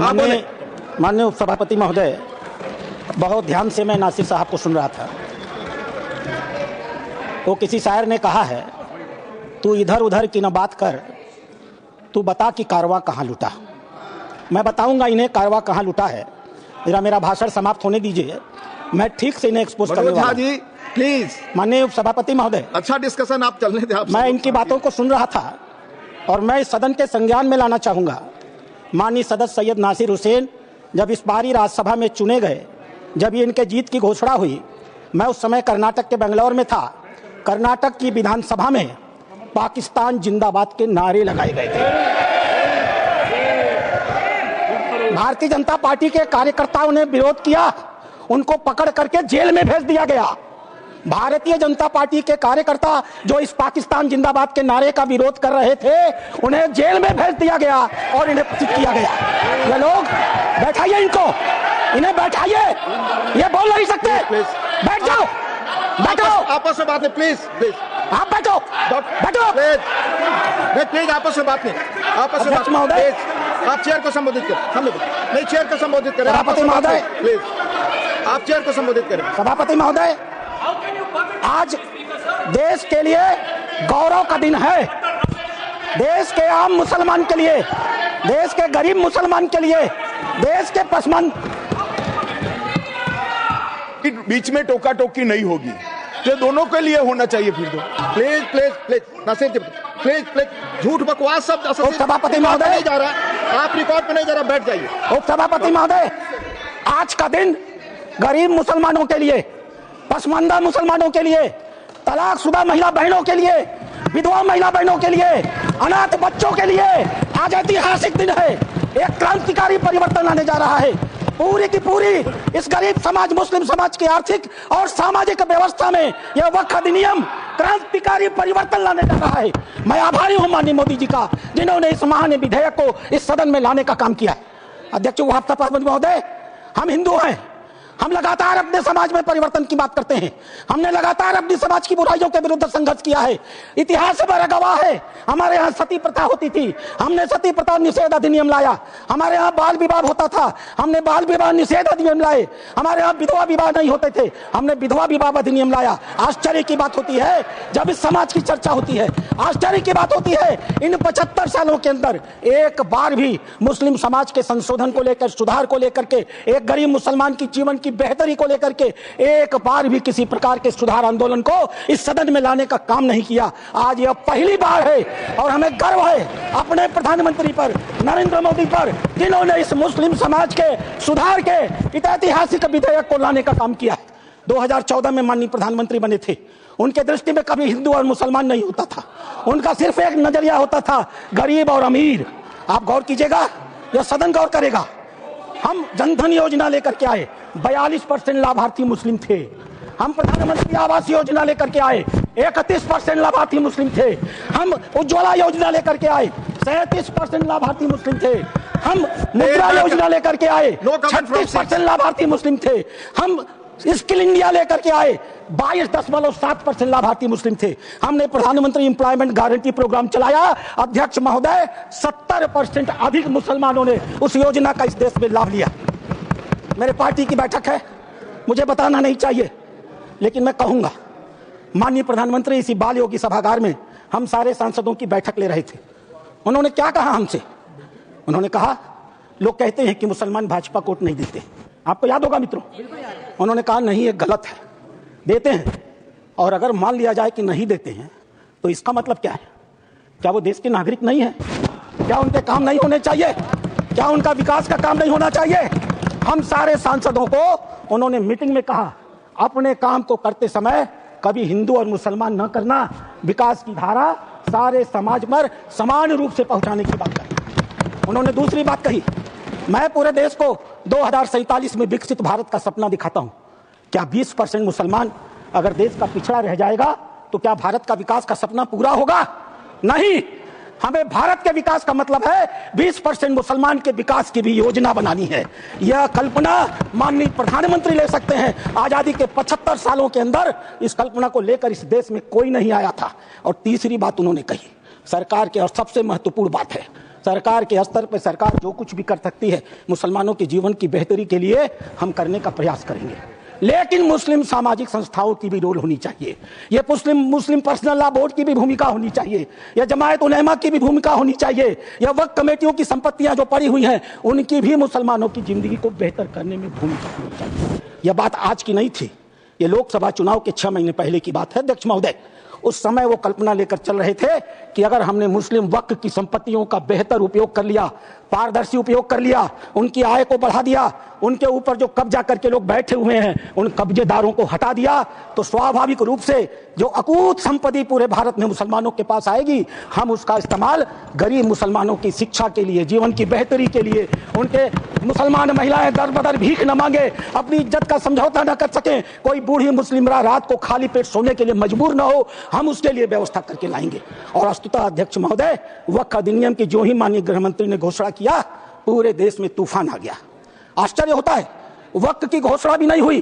माननीय उपसभापति महोदय, बहुत ध्यान से मैं नासिर साहब को सुन रहा था। तो किसी शायर ने कहा है, तू इधर उधर की न बात कर, तू बता कि कारवां कहाँ लुटा। मैं बताऊंगा इन्हें कारवां कहाँ लुटा है। मेरा भाषण समाप्त होने दीजिए, मैं ठीक से इन्हें एक्सपोज करने वाला हूं। जी प्लीज। माननीय उपसभापति महोदय, अच्छा डिस्कशन आप चलने दें। मैं इनकी बातों को सुन रहा था और मैं इस सदन के संज्ञान में लाना चाहूंगा। माननीय सदस्य सैयद नासिर हुसैन जब इस बारी राज्यसभा में चुने गए, जब ये इनके जीत की घोषणा हुई, मैं उस समय कर्नाटक के बेंगलोर में था। कर्नाटक की विधानसभा में पाकिस्तान जिंदाबाद के नारे लगाए गए थे। भारतीय जनता पार्टी के कार्यकर्ताओं ने विरोध किया, उनको पकड़ करके जेल में भेज दिया गया। भारतीय जनता पार्टी के कार्यकर्ता जो इस पाकिस्तान जिंदाबाद के नारे का विरोध कर रहे थे, उन्हें जेल में भेज दिया गया और इन्हें पतित किया गया। ये लोग, बैठाइए इनको, इन्हें बैठाइए, ये बोल नहीं सकते। बैठ जाओ, बैठो, आपस में बात नहीं, प्लीज प्लीज आप बैठो, बैठो प्लीज, आपस में बात नहीं, आपस में बात महोदय, आप चेयर को संबोधित करें। नहीं, चेयर को संबोधित करें। सभापति महोदय प्लीज, आप चेयर को संबोधित करें। सभापति महोदय, आज देश के लिए गौरव का दिन है। देश के आम मुसलमान के लिए, देश के गरीब मुसलमान के लिए, देश के पसमानदा बीच में टोका टोकी नहीं होगी, ये दोनों के लिए होना चाहिए। फिर तो please please please Nasir ji, please please, झूठ बकवास सब सभापति महोदय नहीं जा रहा, आप रिकॉर्ड पे नहीं जा रहा, बैठ जाइए। उप सभापति महोदय, आज का दिन गरीब मुसलमानों के लिए, पसमानदा मुसलमानों के लिए, तलाकशुदा महिला बहनों के लिए, विधवा महिला बहनों के लिए, अनाथ बच्चों के लिए आज ऐतिहासिक दिन है। एक क्रांतिकारी परिवर्तन आने जा रहा है। पूरी की पूरी इस गरीब समाज, मुस्लिम समाज की आर्थिक और सामाजिक व्यवस्था में यह वक्फ अधिनियम क्रांतिकारी परिवर्तन लाने जा रहा है। मैं आभारी हूं माननीय मोदी जी का, जिन्होंने इस महान विधेयक को इस सदन में लाने का काम किया। अध्यक्ष उपसभापति महोदय, हम हिंदू हैं, हम लगातार अपने समाज में परिवर्तन की बात करते हैं। हमने लगातार अपनी समाज की बुराइयों के विरुद्ध संघर्ष किया है। इतिहास बड़ा गवाह है। हमारे यहाँ सती प्रथा होती थी, हमने सती प्रथा निषेध अधिनियम लाया। हमारे यहाँ बाल विवाह होता था, हमने बाल विवाह निषेध अधिनियम लाए। हमारे यहाँ विधवा विवाह नहीं होते थे, हमने विधवा विवाह अधिनियम लाया। आश्चर्य की बात होती है जब इस समाज की चर्चा होती है, आश्चर्य की बात होती है इन 75 सालों के अंदर एक बार भी मुस्लिम समाज के संशोधन को लेकर, सुधार को लेकर के, एक गरीब मुसलमान की जीवन की बेहतरी को लेकर के एक बार भी किसी प्रकार के सुधार आंदोलन को इस सदन में लाने का काम नहीं किया। आज यह पहली बार है और हमें गर्व है अपने प्रधानमंत्री पर, नरेंद्र मोदी पर, जिन्होंने इस मुस्लिम समाज के सुधार के ऐतिहासिक विधेयक को लाने का काम किया है। 2014 में माननीय प्रधानमंत्री बने थे, उनके दृष्टि में कभी हिंदू और मुसलमान नहीं होता था, उनका सिर्फ एक नजरिया होता था, गरीब और अमीर। आप गौर कीजिएगा, यह सदन गौर करेगा। हम जनधन योजना लेकर के आए, 42% लाभार्थी मुस्लिम थे। हम प्रधानमंत्री आवास योजना लेकर के आए, 31% लाभार्थी मुस्लिम थे। हम उज्ज्वला योजना लेकर के आए, 37% लाभार्थी मुस्लिम थे। हम मुद्रा योजना लेकर के आए, 36% लाभार्थी मुस्लिम थे। हम स्किल इंडिया लेकर के आए, 22.7% लाभार्थी मुस्लिम थे। हमने प्रधानमंत्री एम्प्लॉयमेंट गारंटी प्रोग्राम चलाया, अध्यक्ष महोदय 70% अधिक मुसलमानों ने उस योजना का इस देश में लाभ लिया। मेरे पार्टी की बैठक है, मुझे बताना नहीं चाहिए, लेकिन मैं कहूंगा, माननीय प्रधानमंत्री इसी बाल योगी सभागार में हम सारे सांसदों की बैठक ले रहे थे। उन्होंने क्या कहा हमसे? उन्होंने कहा, लोग कहते हैं कि मुसलमान भाजपा को वोट नहीं देते। आपको याद होगा मित्रों, उन्होंने कहा नहीं, ये गलत है, देते हैं। और अगर मान लिया जाए कि नहीं देते हैं तो इसका मतलब क्या है? क्या वो देश के नागरिक नहीं है? क्या उनके काम नहीं होने चाहिए? क्या उनका विकास का काम नहीं होना चाहिए? हम सारे सांसदों को उन्होंने मीटिंग में कहा, अपने काम को करते समय कभी हिंदू और मुसलमान न करना, विकास की धारा सारे समाज पर समान रूप से पहुंचाने की बात कही। उन्होंने दूसरी बात कही, मैं पूरे देश को 2047 में विकसित भारत का सपना दिखाता हूं। क्या 20% मुसलमान अगर देश का पिछड़ा रह जाएगा तो क्या भारत का विकास का सपना पूरा होगा? नहीं। हमें भारत के विकास का मतलब है 20% मुसलमान के विकास की भी योजना बनानी है। यह कल्पना माननीय प्रधानमंत्री ले सकते हैं। आजादी के 75 सालों के अंदर इस कल्पना को लेकर इस देश में कोई नहीं आया था। और तीसरी बात उन्होंने कही, सरकार के, और सबसे महत्वपूर्ण बात है, सरकार के स्तर पर सरकार जो कुछ भी कर सकती है मुसलमानों के जीवन की बेहतरी के लिए हम करने का प्रयास करेंगे, लेकिन मुस्लिम सामाजिक संस्थाओं की भी रोल होनी चाहिए। ये मुस्लिम पर्सनल लॉ बोर्ड की भी भूमिका होनी चाहिए, या जमायत उलेमा की भी भूमिका होनी चाहिए, या वक्फ कमेटियों की संपत्तियां जो पड़ी हुई हैं उनकी भी मुसलमानों की जिंदगी को बेहतर करने में भूमिका होनी चाहिए। यह बात आज की नहीं थी, ये लोकसभा चुनाव के 6 महीने पहले की बात है अध्यक्ष महोदय। उस समय वो कल्पना लेकर चल रहे थे कि अगर हमने मुस्लिम वक्फ की संपत्तियों का बेहतर उपयोग कर लिया, पारदर्शी उपयोग कर लिया, उनकी आय को बढ़ा दिया, उनके ऊपर जो कब्जा करके लोग बैठे हुए हैं उन कब्जेदारों को हटा दिया, तो स्वाभाविक रूप से जो अकूत संपत्ति पूरे भारत में मुसलमानों के पास आएगी, हम उसका इस्तेमाल गरीब मुसलमानों की शिक्षा के लिए, जीवन की बेहतरी के लिए, उनके मुसलमान महिलाएं दर बदर भीख न मांगे, अपनी इज्जत का समझौता न कर सकें, कोई बूढ़ी मुस्लिम रात को खाली पेट सोने के लिए मजबूर न हो, हम उसके लिए व्यवस्था करके लाएंगे। और वस्तुतः अध्यक्ष महोदय, वक्फ अधिनियम की जो ही माननीय गृह मंत्री ने घोषणा किया, पूरे देश में तूफान आ गया। आश्चर्य होता है, वक्फ की घोषणा भी नहीं हुई,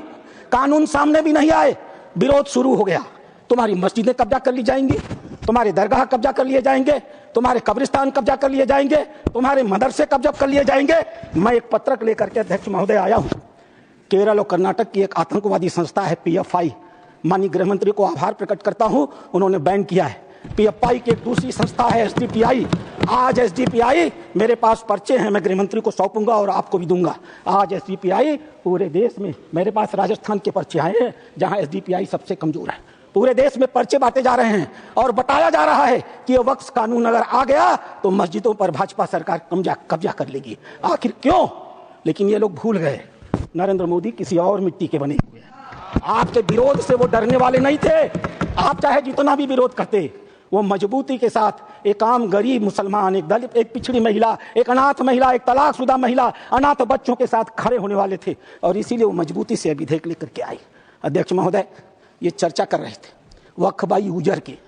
कानून सामने भी नहीं आए, विरोध शुरू हो गया। तुम्हारी मस्जिदें कब्जा कर ली जाएंगी, तुम्हारे दरगाह कब्जा कर लिए जाएंगे, तुम्हारे कब्रिस्तान कब्जा कर लिए जाएंगे, तुम्हारे मदरसे कब्जा कर लिए जाएंगे। मैं एक पत्रक लेकर के अध्यक्ष महोदय आया हूं। केरल और कर्नाटक की एक आतंकवादी संस्था है PFI, माननीय गृह मंत्री को आभार प्रकट करता हूं, उन्होंने बैन किया है। PFI की एक दूसरी संस्था है SDPI। आज SDPI, मेरे पास पर्चे हैं, मैं गृह मंत्री को सौंपूंगा और आपको भी दूंगा। आज SDPI पूरे देश में, मेरे पास राजस्थान के पर्चे आए हैं जहां SDPI सबसे कमजोर है, पूरे देश में पर्चे बांटे जा रहे हैं और बताया जा रहा है कि ये वक्फ कानून अगर आ गया तो मस्जिदों पर भाजपा सरकार कब्जा कर लेगी। आखिर क्यों? लेकिन ये लोग भूल गए, नरेंद्र मोदी किसी और मिट्टी के बने हुए हैं। आपके विरोध से वो डरने वाले नहीं थे। आप चाहे जितना भी विरोध करते, वो मजबूती के साथ एक आम गरीब मुसलमान, एक दलित, एक पिछड़ी महिला, एक अनाथ महिला, एक तलाकशुदा महिला, अनाथ बच्चों के साथ खड़े होने वाले थे, और इसीलिए वो मजबूती से विधेयक लेकर के आए। अध्यक्ष महोदय, ये चर्चा कर रहे थे वक्फ बाई यूजर की।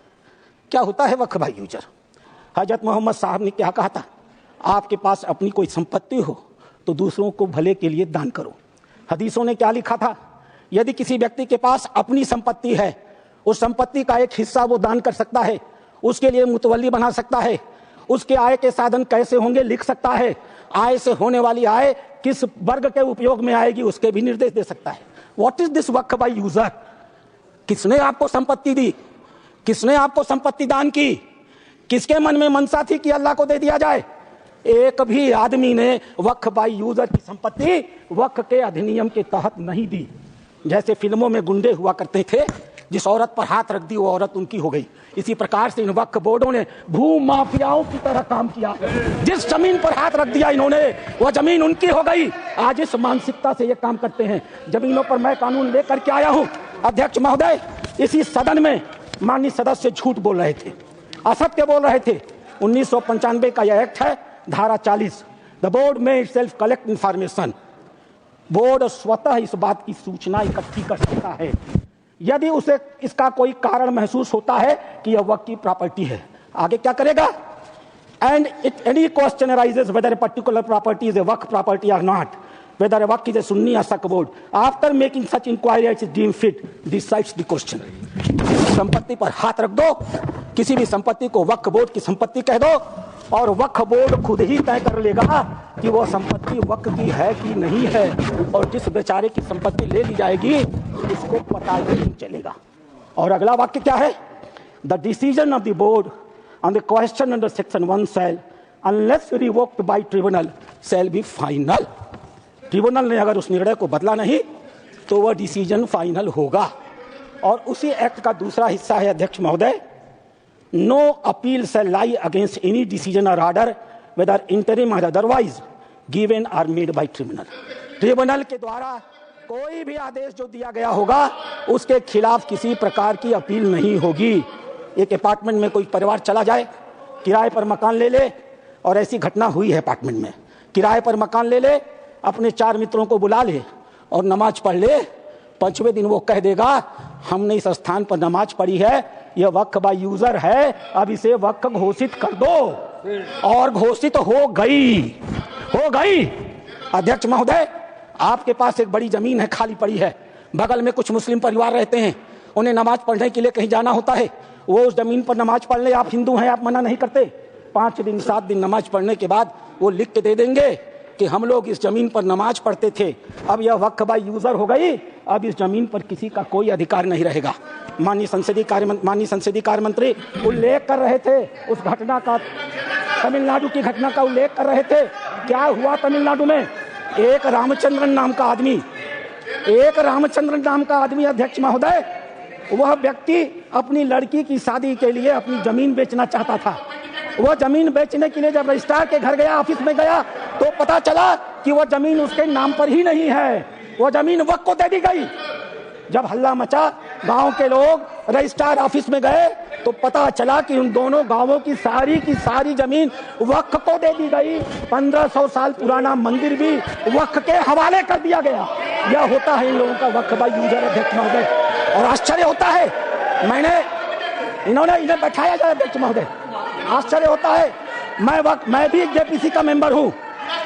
क्या होता है वक्फ बाई यूजर? हजरत मोहम्मद साहब ने क्या कहा था? आपके पास अपनी कोई संपत्ति हो तो दूसरों को भले के लिए दान करो। हदीसों ने क्या लिखा था? यदि किसी व्यक्ति के पास अपनी संपत्ति है, उस संपत्ति का एक हिस्सा वो दान कर सकता है, उसके लिए मुतवल्ली बना सकता है, उसके आय के साधन कैसे होंगे लिख सकता है, आय से होने वाली आय किस वर्ग के उपयोग में आएगी उसके भी निर्देश दे सकता है। What is this Waqf by user? किसने आपको संपत्ति दी? किसने आपको संपत्ति दान की? किसके मन में मनसा थी कि अल्लाह को दे दिया जाए? एक भी आदमी ने वक्फ बाई यूजर की संपत्ति वक्फ के अधिनियम के तहत नहीं दी। जैसे फिल्मों में गुंडे हुआ करते थे, जिस औरत पर हाथ रख दी वो औरत उनकी हो गई, इसी प्रकार से इन वक्फ बोर्डों ने भू माफियाओं की तरह काम किया। जिस जमीन पर हाथ रख दिया इन्होंने, वो जमीन उनकी हो गई। आज इस मानसिकता से ये काम करते हैं। जमीनों पर मैं कानून लेकर के आया हूं। अध्यक्ष महोदय, इसी सदन में माननीय सदस्य झूठ बोल रहे थे, असत्य बोल रहे थे। 1995 का यह एक्ट है, धारा 40, द बोर्ड में इटसेल्फ कलेक्ट इंफॉर्मेशन। बोर्ड स्वतः इस बात की सूचना इकट्ठी कर सकता है यदि उसे इसका कोई कारण महसूस होता है कि यह वक्फ की प्रॉपर्टी है। आगे क्या करेगा? And it any question arises whether a particular property is a waqf property और not, whether a waqf is a Sunni or Shia board, after making such inquiry as is deemed fit, decides the question। संपत्ति पर हाथ रख दो, किसी भी संपत्ति को वक्फ बोर्ड की संपत्ति कह दो, और वक्फ बोर्ड खुद ही तय कर लेगा कि वो संपत्ति वक्फ की है कि नहीं है, और जिस बेचारे की संपत्ति ले ली जाएगी उसको पता ही नहीं चलेगा। और अगला वाक्य क्या है? The decision of the board on the question under section 1 shall, unless revoked by tribunal, shall be final। Tribunal ने अगर उस निर्णय को बदला नहीं तो वह डिसीजन फाइनल होगा। और उसी एक्ट का दूसरा हिस्सा है अध्यक्ष महोदय, no appeal shall lie against any decision और ऑर्डर वेदर इंटरिम और otherwise given or made by tribunal. Tribunal के द्वारा कोई भी आदेश जो दिया गया होगा उसके खिलाफ किसी प्रकार की अपील नहीं होगी। एक अपार्टमेंट में कोई परिवार चला जाए, किराए पर मकान ले ले, और ऐसी घटना हुई है अपार्टमेंट में, किराए पर मकान ले ले, अपने 4 मित्रों को बुला ले और नमाज पढ़ ले। 5वें दिन वो कह देगा हमने इस स्थान पर नमाज पढ़ी है, यह वक्फ बाई यूजर है, अब इसे वक्फ घोषित कर दो, और घोषित हो गई। अध्यक्ष महोदय, आपके पास एक बड़ी जमीन है, खाली पड़ी है, बगल में कुछ मुस्लिम परिवार रहते हैं, उन्हें नमाज पढ़ने के लिए कहीं जाना होता है, वो उस जमीन पर नमाज पढ़ ले, आप हिंदू हैं, आप मना नहीं करते, 5 दिन 7 दिन नमाज पढ़ने के बाद वो लिख के दे देंगे कि हम लोग इस जमीन पर नमाज पढ़ते थे, अब यह वक्फ बाय यूजर हो गई, अब इस जमीन पर किसी का कोई अधिकार नहीं रहेगा। माननीय संसदीय कार्य मंत्री उल्लेख कर रहे थे उस घटना का, तमिलनाडु की घटना का उल्लेख कर रहे थे। क्या हुआ तमिलनाडु में? एक रामचंद्रन नाम का आदमी अध्यक्ष महोदय, वह व्यक्ति अपनी लड़की की शादी के लिए अपनी जमीन बेचना चाहता था। वह जमीन बेचने के लिए जब रजिस्ट्रार के घर गया, ऑफिस में गया, तो पता चला कि वह जमीन उसके नाम पर ही नहीं है, वह जमीन वक्फ को दे दी गई। जब हल्ला मचा, गांव के लोग रजिस्ट्रार ऑफिस में गए तो पता चला कि उन दोनों गांवों की सारी जमीन वक्फ को दे दी गई। 1500 साल पुराना मंदिर भी वक्फ के हवाले कर दिया गया। यह होता है इन लोगों का वक्फ बाय यूजर अध्यक्ष महोदय। और आश्चर्य होता है, इन्होंने बैठाया जाए अध्यक्ष महोदय, आश्चर्य होता है। मैं भी जेपीसी का मेंबर हूँ,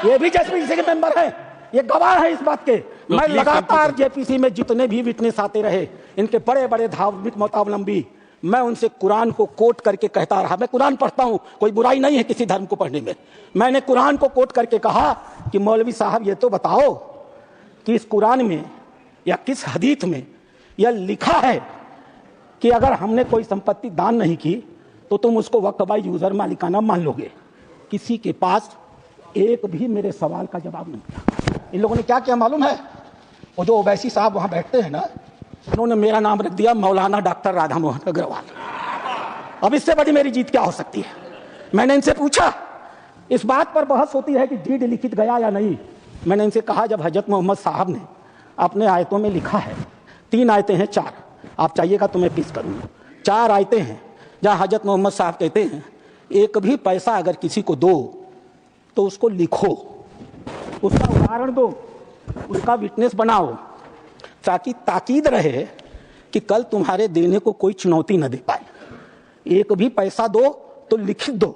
ये भी जेपीसी के मेंबर है, ये गवाह है इस बात के। मैं लगातार जेपीसी में जितने भी विटनेस आते रहे, इनके बड़े बड़े धार्मिक मतावलंबी, मैं उनसे कुरान को कोट करके कहता रहा। मैं कुरान पढ़ता हूँ, कोई बुराई नहीं है किसी धर्म को पढ़ने में। मैंने कुरान को कोट करके कहा कि मौलवी साहब ये तो बताओ कि इस कुरान में या किस हदीस में यह लिखा है कि अगर हमने कोई संपत्ति दान नहीं की तो तुम उसको वक्फ बाय यूजर मालिकाना मान लोगे। किसी के पास एक भी मेरे सवाल का जवाब नहीं दिया। इन लोगों ने क्या किया मालूम है? वो जो ओवैसी साहब वहां बैठते हैं ना, उन्होंने मेरा नाम रख दिया मौलाना डॉक्टर राधा मोहन अग्रवाल। अब इससे बड़ी मेरी जीत क्या हो सकती है? मैंने इनसे पूछा, इस बात पर बहस होती है कि डीड लिखित गया या नहीं। मैंने इनसे कहा, जब हजरत मोहम्मद साहब ने अपने आयतों में लिखा है, 3 आयतें हैं, 4, आप चाहिएगा तो मैं पेश करूंगा, 4 आयतें हैं जहां हजरत मोहम्मद साहब कहते हैं एक भी पैसा अगर किसी को दो तो उसको लिखो, उसका उदाहरण दो, उसका विटनेस बनाओ, ताकि ताकीद रहे कि कल तुम्हारे देने को कोई चुनौती न दे पाए। एक भी पैसा दो तो लिखित दो।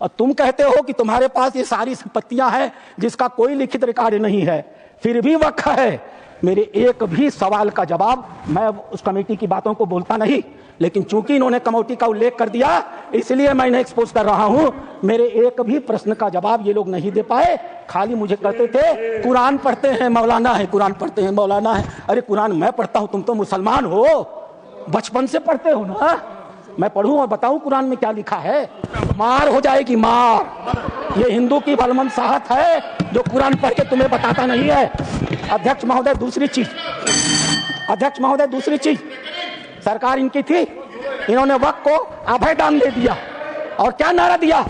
और तुम कहते हो कि तुम्हारे पास ये सारी संपत्तियां हैं जिसका कोई लिखित रिकॉर्ड नहीं है, फिर भी वक्फ है। मेरे एक भी सवाल का जवाब, मैं उस कमेटी की बातों को बोलता नहीं, लेकिन चूंकि इन्होंने कमेटी का उल्लेख कर दिया इसलिए मैं इन्हें एक्सपोज कर रहा हूं। मेरे एक भी प्रश्न का जवाब ये लोग नहीं दे पाए। खाली मुझे कहते थे कुरान पढ़ते हैं मौलाना है, कुरान पढ़ते हैं मौलाना है। अरे कुरान मैं पढ़ता हूं, तुम तो मुसलमान हो, बचपन से पढ़ते हो ना। मैं पढ़ूं और बताऊं कुरान में क्या लिखा है? मार हो जाएगी, मार। ये हिंदू की बलमनसाहत है जो कुरान पढ़ के तुम्हें बताता नहीं है। अध्यक्ष महोदय दूसरी चीज, सरकार इनकी थी, इन्होंने वक्फ को अभय दान दे दिया। और क्या नारा दिया?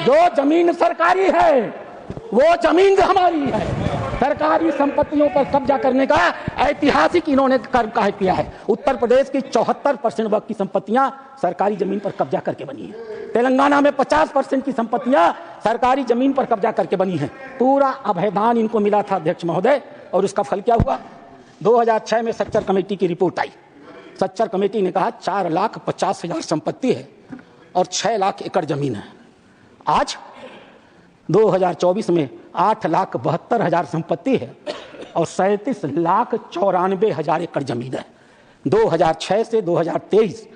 जो जमीन सरकारी है वो जमीन हमारी है। सरकारी संपत्तियों पर कब्जा करने का ऐतिहासिक इन्होंने कर्म कायद किया है। उत्तर प्रदेश की 74% वक्फ की संपत्तियां सरकारी जमीन पर कब्जा करके बनी है। तेलंगाना में 50% की संपत्तियां सरकारी जमीन पर कब्जा करके बनी है। पूरा अभयदान इनको मिला था अध्यक्ष महोदय। और उसका फल क्या हुआ? 2006 में सच्चर कमेटी की रिपोर्ट आई। सच्चर कमेटी ने कहा 4,50,000 संपत्ति है और 6 लाख एकड़ जमीन है। आज 2024 में 8,72,000 संपत्ति है और 37,94,000 एकड़ जमीन है। 2006 से 2023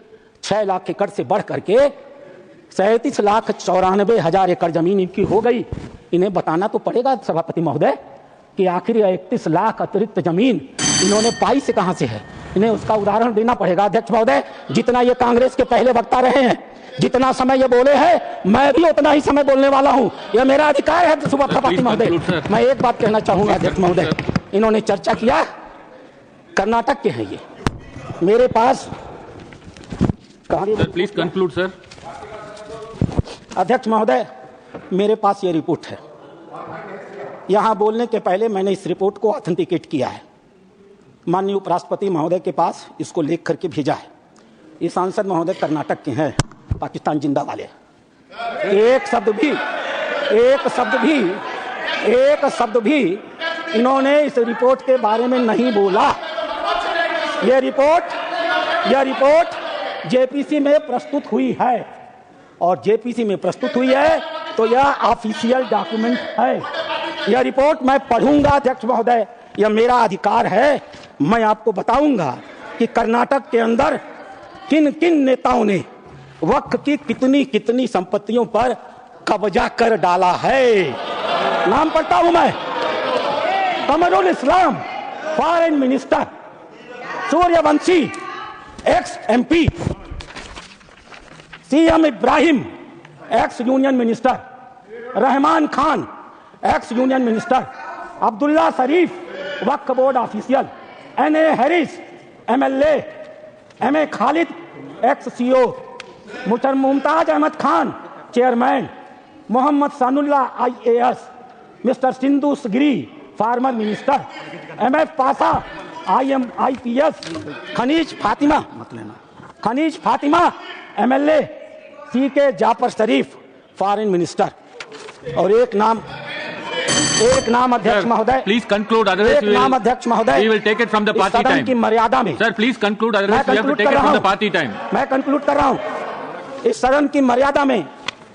6 लाख एकड़ से बढ़ करके 37,94,000 एकड़ जमीन इनकी हो गई। इन्हें बताना तो पड़ेगा सभापति महोदय कि आखिर 31 लाख अतिरिक्त जमीन इन्होंने पाई से कहां से है। इन्हें उसका उदाहरण देना पड़ेगा अध्यक्ष महोदय। जितना ये कांग्रेस के पहले वक्ता रहे हैं, जितना समय ये बोले हैं, मैं भी उतना ही समय बोलने वाला हूं। यह मेरा अधिकार है सभापति महोदय। मैं एक बात कहना चाहूंगा अध्यक्ष महोदय, इन्होंने चर्चा किया कर्नाटक के हैं ये, मेरे पास प्लीज कंक्लूड सर। अध्यक्ष महोदय, मेरे पास ये रिपोर्ट है। यहां बोलने के पहले मैंने इस रिपोर्ट को ऑथेंटिकेट किया है, माननीय उपराष्ट्रपति महोदय के पास इसको लिख करके भेजा है। ये सांसद महोदय कर्नाटक के हैं, पाकिस्तान जिंदा वाले। एक शब्द भी इन्होंने इस रिपोर्ट के बारे में नहीं बोला। यह रिपोर्ट जेपीसी में प्रस्तुत हुई है और जेपीसी में प्रस्तुत हुई है तो यह ऑफिशियल डॉक्यूमेंट है। यह रिपोर्ट मैं पढ़ूंगा अध्यक्ष महोदय, यह मेरा अधिकार है। मैं आपको बताऊंगा कि कर्नाटक के अंदर किन किन नेताओं ने वक्त की कितनी कितनी संपत्तियों पर कब्जा कर डाला है। नाम पढ़ता हूं मैं, Qamrul Islam foreign minister, Suryavanshi ex MP, CM Ibrahim ex union minister, Rahman Khan ex union minister, Abdullah Sharif waqf board official, NA Haris MLA, MA Khalid ex CO, Mumtaz Ahmed Khan chairman, Mohammed Sanaulla IAS, mister Sindhu Giri former minister, MF Pasha IPS, Kaneez Fatima MLA, CK Jaffer Sharief foreign minister. और एक नाम अध्यक्ष महोदय, प्लीज कंक्लूड, एक नाम अध्यक्ष महोदय, we will take it from the party time की मर्यादा में। Sir please conclude, otherwise we have to take it from the party time। मैं कंक्लूड कर रहा हूं। इस सदन की मर्यादा में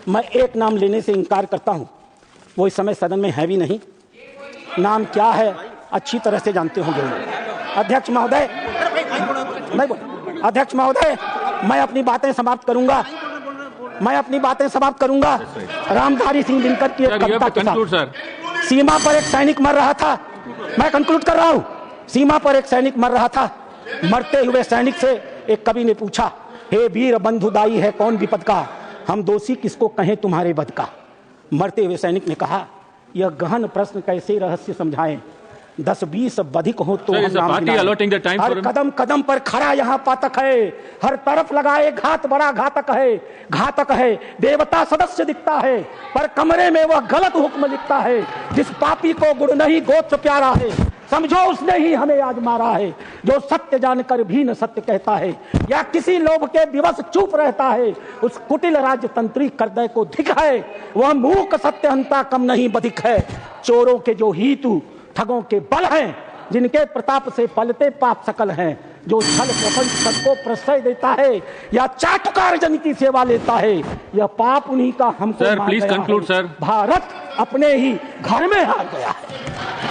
मैं एक नाम लेने से इनकार करता हूं। वो इस समय सदन में है भी नहीं। नाम क्या है अच्छी तरह से जानते होंगे। अध्यक्ष महोदय, अध्यक्ष महोदय, मैं अपनी बातें समाप्त करूंगा। रामधारी सिंह दिनकर की एक कविता के साथ। सीमा पर एक सैनिक मर रहा था, मैं कंक्लूड कर रहा हूं। सीमा पर एक सैनिक मर रहा था। मरते हुए सैनिक से एक कवि ने पूछा, हे वीर बंधुदाई है कौन विपद का, हम दोषी किसको कहें तुम्हारे बद का। मरते हुए सैनिक ने कहा, यह गहन प्रश्न कैसे रहस्य समझाएं, 10-20 अधिक हो तो हर कदम कदम पर खड़ा यहाँ पातक है, हर तरफ लगाए घात बड़ा घातक है। देवता सदस्य दिखता है पर कमरे में वह गलत हुक्म लिखता है। जिस पापी को गुण नहीं गोत्र प्यारा है, समझो उसने ही हमें आज मारा है। जो सत्य जानकर भी न सत्य कहता है, या किसी लोभ के विवश चुप रहता है, उस कुटिल राजतंत्रिक करदय को धिक है। वह मूक सत्यहंता कम नहीं बधिक है। चोरों के जो हितु ठगों के बल हैं, जिनके प्रताप से पलते पाप सकल हैं। जो छल प्रपंच सबको प्रश्रय देता है, या चाटुकार जन की सेवा लेता है, यह पाप उन्हीं का हमको sir please conclude sir. Bharat अपने ही घर में हार गया है।